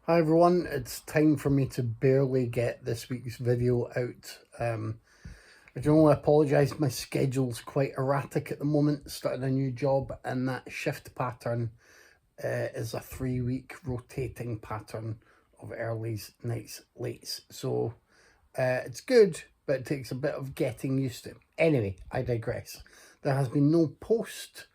Hi everyone, it's time for me to barely get this week's video out. I can only apologise, my schedule's quite erratic at the moment, starting a new job, and that shift pattern is a 3 week rotating pattern of earlys, nights, lates. So it's good, but it takes a bit of getting used to. Anyway, I digress. There has been no post,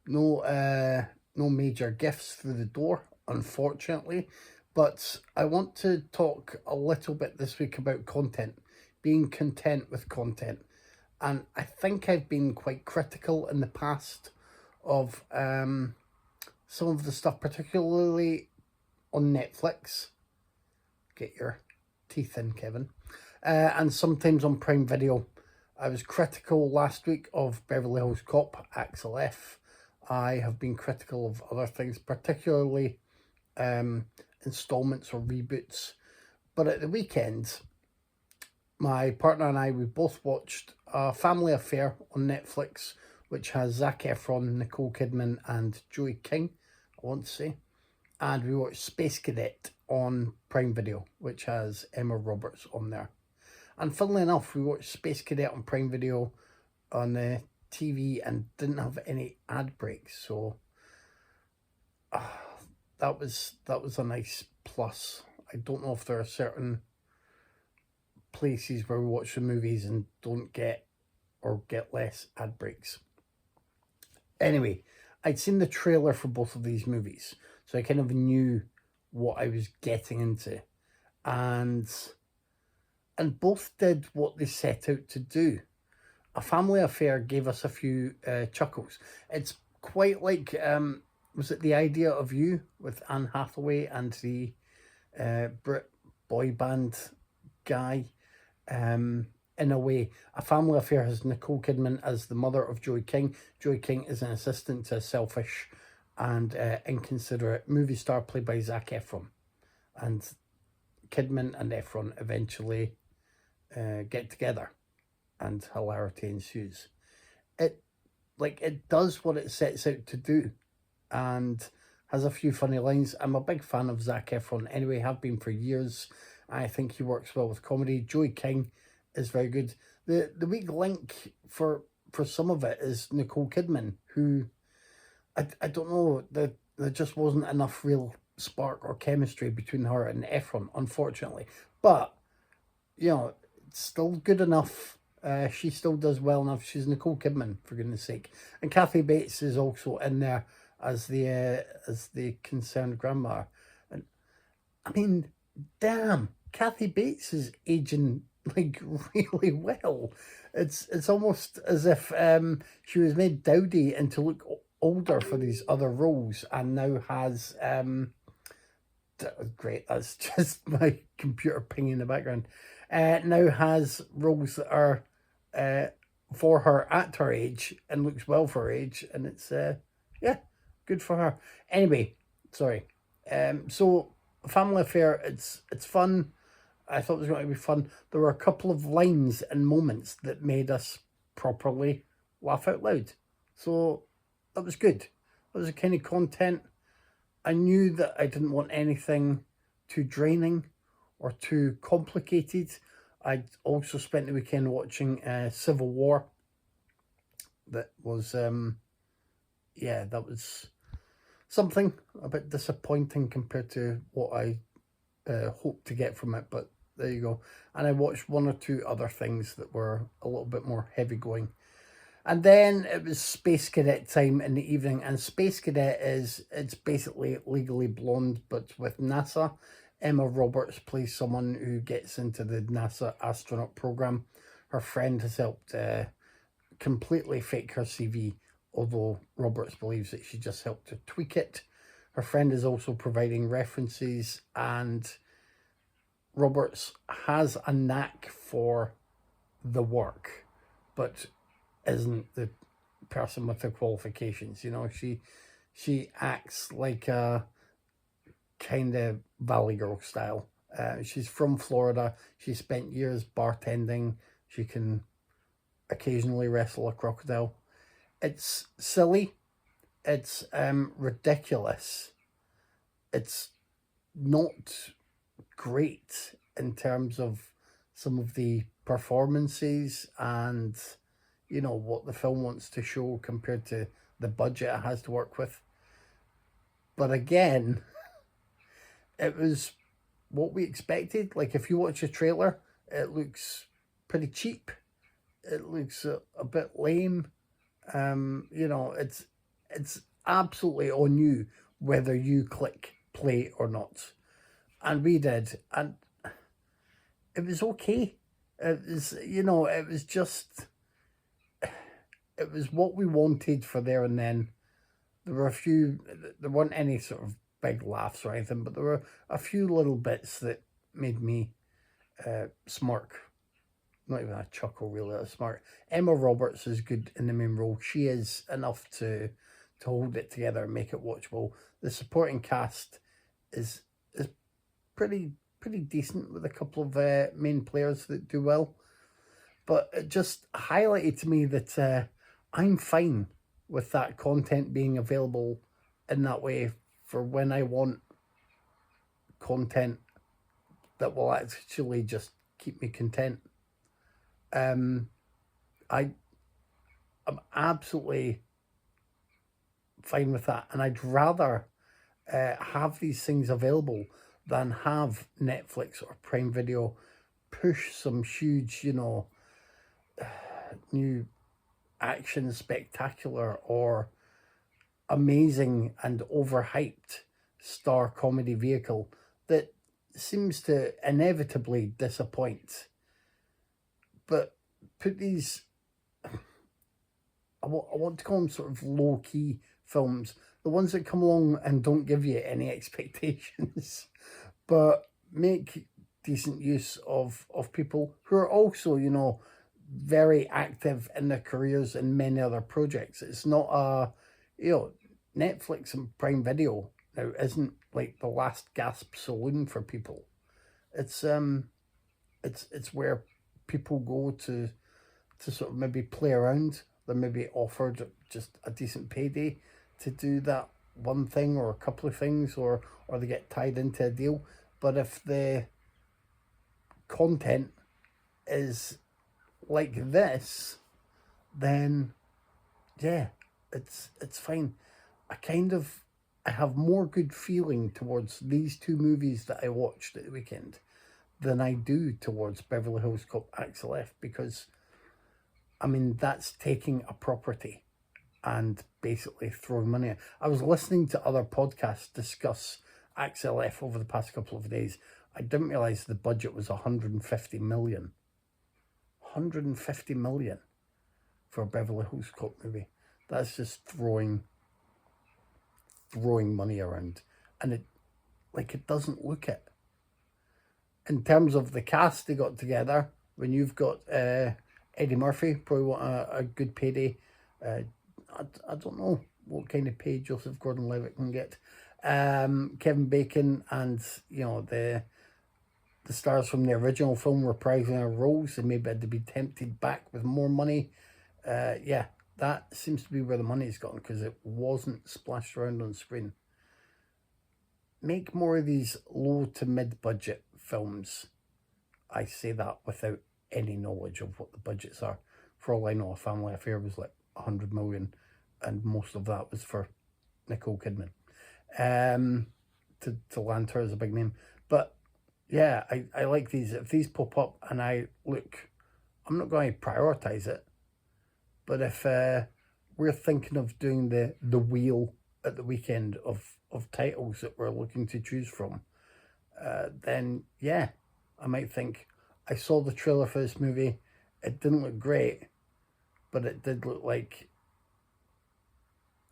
no major gifts through the door, unfortunately. But I want to talk a little bit this week about content, being content with content. And I think I've been quite critical in the past of some of the stuff, particularly on Netflix. Get your teeth in, Kevin. And sometimes on Prime Video. I was critical last week of Beverly Hills Cop, Axel F. I have been critical of other things, particularly installments or reboots. But at the weekend, my partner and I, we both watched a family affair on Netflix, which has Zac Efron, Nicole Kidman, and Joey King, I want to say. And we watched Space Cadet on Prime Video, which has Emma Roberts on there. And funnily enough, we watched Space Cadet on Prime Video on the TV and didn't have any ad breaks. So that was a nice plus. I don't know if there are certain places where we watch the movies and don't get or get less ad breaks. Anyway, I'd seen the trailer for both of these movies, so I kind of knew what I was getting into, and both did what they set out to do. A Family Affair gave us a few chuckles. It's quite like was it The Idea of You with Anne Hathaway and the Brit boy band guy? In a way, A Family Affair has Nicole Kidman as the mother of Joey King. Joey King is an assistant to a selfish and inconsiderate movie star played by Zac Efron. And Kidman and Efron eventually get together and hilarity ensues. It does what it sets out to do and has a few funny lines. I'm a big fan of Zac Efron anyway, have been for years. I think he works well with comedy. Joey King is very good. The weak link for some of it is Nicole Kidman, who I don't know, there just wasn't enough real spark or chemistry between her and Efron, unfortunately. But it's still good enough. She still does well enough. She's Nicole Kidman, for goodness sake. And Kathy Bates is also in there as the concerned grandma. And I mean, damn, Kathy Bates is aging like really well. It's almost as if she was made dowdy and to look older for these other roles, and now has great. That's just my computer pinging in the background. Now has roles that are for her at her age and looks well for her age, and it's yeah, good for her. Anyway, sorry. So Family Affair, it's fun. I thought it was going to be fun. There were a couple of lines and moments that made us properly laugh out loud. So that was good. That was the kind of content. I knew that I didn't want anything too draining or too complicated. I also spent the weekend watching Civil War. That was that was something a bit disappointing compared to what I hoped to get from it, but there you go. And I watched one or two other things that were a little bit more heavy going. And then it was Space Cadet time in the evening, and Space Cadet it's basically Legally Blonde, but with NASA. Emma Roberts plays someone who gets into the NASA astronaut program. Her friend has helped completely fake her CV, although Roberts believes that she just helped to tweak it. Her friend is also providing references, and Roberts has a knack for the work, but isn't the person with the qualifications. She acts like a kind of Valley Girl style. She's from Florida. She spent years bartending. She can occasionally wrestle a crocodile. It's silly. It's ridiculous. It's not great in terms of some of the performances and what the film wants to show compared to the budget it has to work with. But again, it was what we expected. Like, if you watch a trailer, it looks pretty cheap. It looks a bit lame. It's absolutely on you whether you click play or not. And we did, and it was okay. It was just, it was what we wanted for there and then. There weren't any sort of big laughs or anything, but there were a few little bits that made me smirk. Not even a chuckle, really, a smirk. Emma Roberts is good in the main role. She is enough to hold it together and make it watchable. The supporting cast is pretty decent, with a couple of main players that do well. But it just highlighted to me that I'm fine with that content being available in that way for when I want content that will actually just keep me content. I'm absolutely fine with that, and I'd rather have these things available than have Netflix or Prime Video push some huge, new action spectacular or amazing and overhyped star comedy vehicle that seems to inevitably disappoint. But put these, I want to call them sort of low-key films, the ones that come along and don't give you any expectations, but make decent use of people who are also, very active in their careers in many other projects. It's not Netflix and Prime Video now isn't like the last gasp saloon for people. It's where people go to sort of maybe play around. They're maybe offered just a decent payday to do that one thing or a couple of things, or they get tied into a deal. But if the content is like this, then yeah, it's fine. I have more good feeling towards these two movies that I watched at the weekend than I do towards Beverly Hills Cop Axel F, because I mean, that's taking a property and basically throwing money at. I was listening to other podcasts discuss Axel F over the past couple of days. I didn't realise the budget was 150 million. 150 million for a Beverly Hills Cop movie. That's just throwing money around, and it doesn't look it. In terms of the cast they got together, when you've got Eddie Murphy, probably want a good payday. I don't know what kind of pay Joseph Gordon-Levitt can get. Kevin Bacon and the stars from the original film reprising their roles, and maybe had to be tempted back with more money. Yeah, that seems to be where the money's gone, because it wasn't splashed around on screen. Make more of these low to mid-budget films. I say that without any knowledge of what the budgets are. For all I know, A Family Affair was like 100 million, and most of that was for Nicole Kidman. To land her as a big name. But yeah, I like these. If these pop up and I'm not going to prioritize it, but if we're thinking of doing the wheel at the weekend of titles that we're looking to choose from, then yeah, I might think, I saw the trailer for this movie. It didn't look great, but it did look like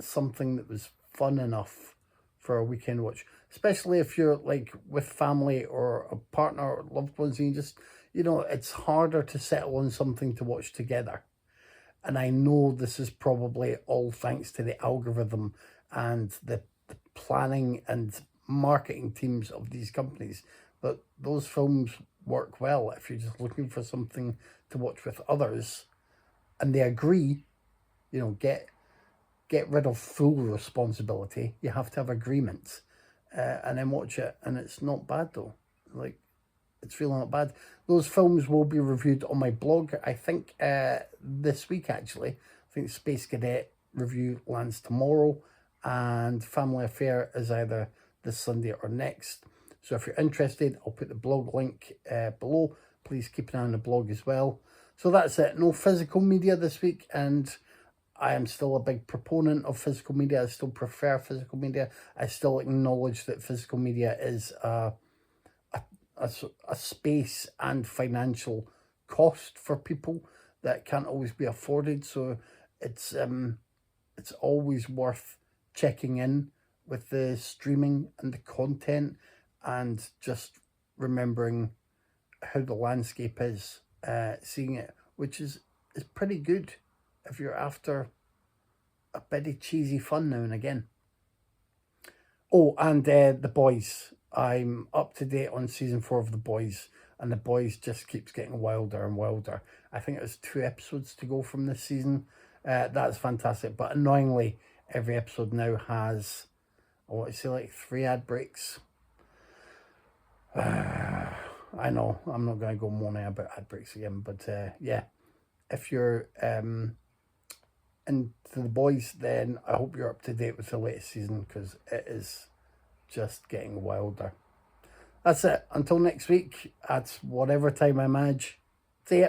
something that was fun enough for a weekend watch, especially if you're like with family or a partner or loved ones, and you just, it's harder to settle on something to watch together. And I know this is probably all thanks to the algorithm and the planning and marketing teams of these companies, but those films work well if you're just looking for something to watch with others and they agree. Get rid of full responsibility. You have to have agreement. and then watch it, and it's not bad though. Like, it's really not bad. Those films will be reviewed on my blog, I think, this week actually. I think Space Cadet review lands tomorrow, and Family Affair is either this Sunday or next. So if you're interested, I'll put the blog link below. Please keep an eye on the blog as well. So that's it. No physical media this week, and I am still a big proponent of physical media. I still prefer physical media. I still acknowledge that physical media is a space and financial cost for people that can't always be afforded. So it's always worth checking in with the streaming and the content, and just remembering how the landscape is, seeing it, which is pretty good if you're after a bit of cheesy fun now and again. Oh, and The Boys. I'm up to date on season 4 of The Boys, and The Boys just keeps getting wilder and wilder. I think there's 2 episodes to go from this season. That's fantastic, but annoyingly, every episode now has, I want to say, like 3 ad breaks. I know, I'm not going to go moaning about ad breaks again, but yeah, if you're into The Boys, then I hope you're up to date with the latest season, because it is just getting wilder. That's it. Until next week, at whatever time I manage. See ya.